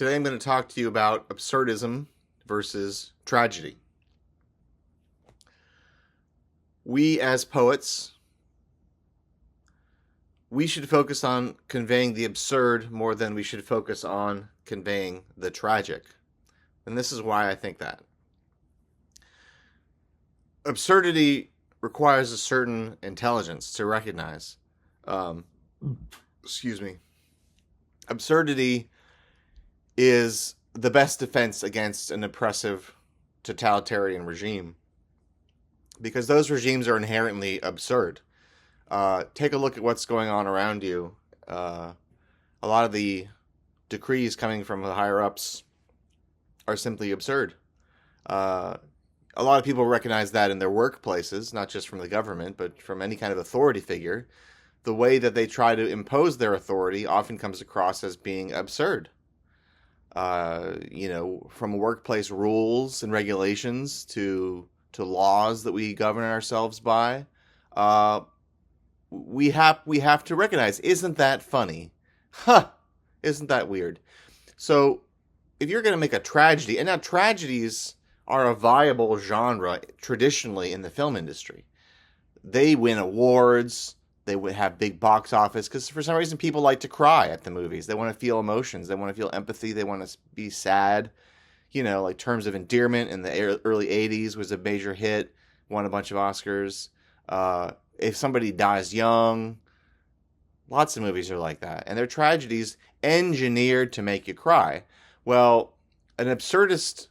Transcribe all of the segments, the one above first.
Today I'm going to talk to you about absurdism versus tragedy. We as poets, we should focus on conveying the absurd more than we should focus on conveying the tragic. And this is why I think that. Absurdity requires a certain intelligence to recognize. Absurdity is the best defense against an oppressive totalitarian regime, because those regimes are inherently absurd. Take a look at what's going on around you. A lot of the decrees coming from the higher-ups are simply absurd. A lot of people recognize that in their workplaces, not just from the government, but from any kind of authority figure. The way that they try to impose their authority often comes across as being absurd. From workplace rules and regulations to laws that we govern ourselves by, we have to recognize, isn't that funny? Isn't that weird? So if you're going to make a tragedy, and now tragedies are a viable genre traditionally in the film industry. They win awards. They would have big box office because for some reason people like to cry at the movies. They want to feel emotions. They want to feel empathy. They want to be sad. Like Terms of Endearment in the early 80s was a major hit, won a bunch of Oscars. If somebody dies young, lots of movies are like that. And they're tragedies engineered to make you cry. Well, an absurdist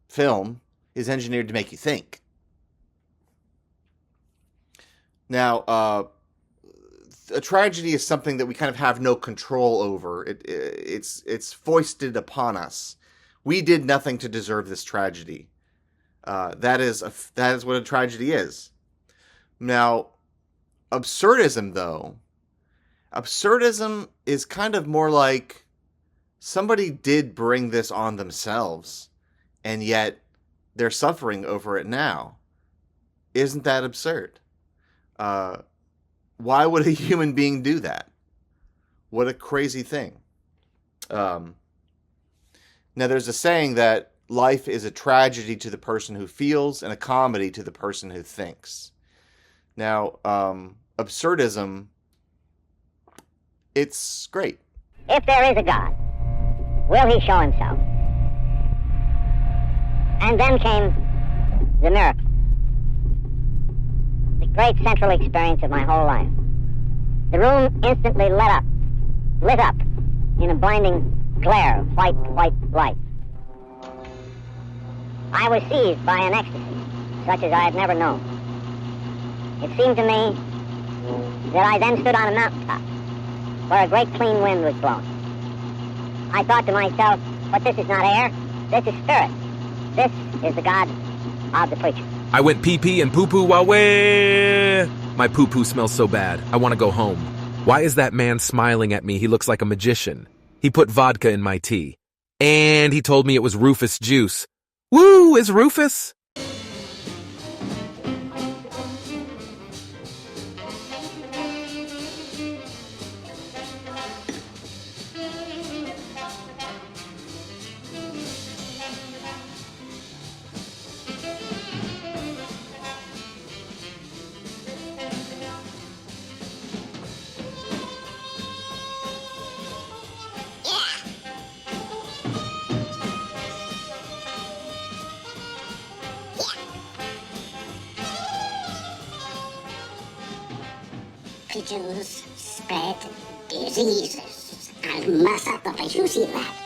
film is engineered to make you think. Now, a tragedy is something that we kind of have no control over. It's foisted upon us. We did nothing to deserve this tragedy. That is what a tragedy is. Now, absurdism, though, is kind of more like somebody did bring this on themselves, and yet they're suffering over it now. Isn't that absurd? Why would a human being do that? What a crazy thing. Now, there's a saying that life is a tragedy to the person who feels and a comedy to the person who thinks. Now, absurdism, it's great. If there is a God, will he show himself? And then came the miracle. The great central experience of my whole life. The room instantly lit up in a blinding glare of white light. I was seized by an ecstasy such as I had never known. It seemed to me that I then stood on a mountaintop where a great clean wind was blowing. I thought to myself, but this is not air, this is spirit. This is the God of the preacher. I went pee-pee and poo-poo while way. My poo-poo smells so bad. I want to go home. Why is that man smiling at me? He looks like a magician. He put vodka in my tea. And he told me it was Rufus juice. Woo, is Rufus? Pigeons spread diseases and massacre. You see that?